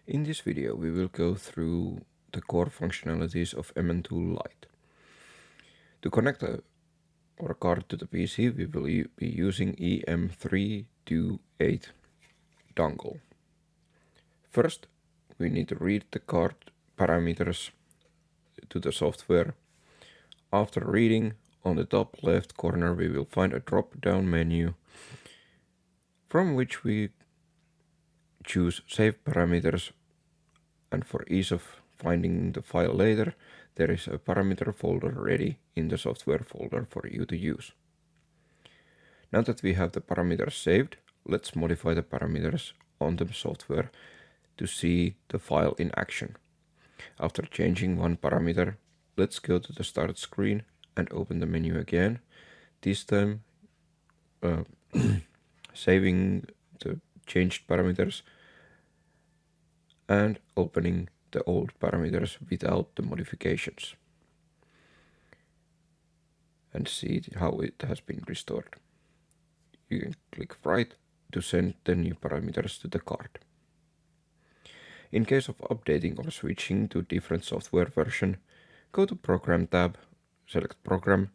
In this video we will go through the core functionalities of Ementool Lite. To connect our card to the PC we will be using EM328 dongle. First we need to read the card parameters to the software. After reading, on the top left corner we will find a drop-down menu from which we choose Save Parameters, and for ease of finding the file later, there is a parameter folder ready in the software folder for you to use. Now that we have the parameters saved, let's modify the parameters on the software to see the file in action. After changing one parameter, let's go to the start screen and open the menu again, this time saving the changed parameters and opening the old parameters without the modifications, and see how it has been restored. You can click right to send the new parameters to the card. In case of updating or switching to different software version, go to Program tab, select Program,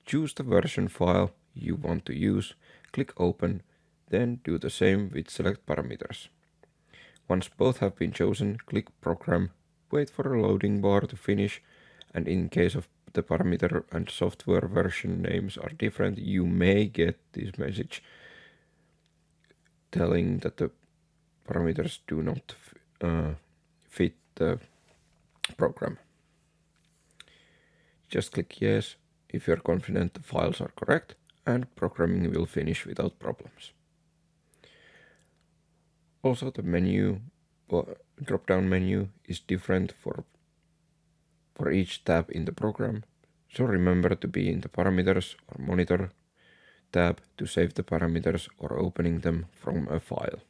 choose the version file you want to use, click Open, then do the same with Select Parameters. Once both have been chosen, click Program, wait for a loading bar to finish, and in case of the parameter and software version names are different, you may get this message telling that the parameters do not fit the program. Just click Yes if you're confident the files are correct, and programming will finish without problems. Also, the menu, drop-down menu, is different for each tab in the program, so remember to be in the Parameters or Monitor tab to save the parameters or opening them from a file.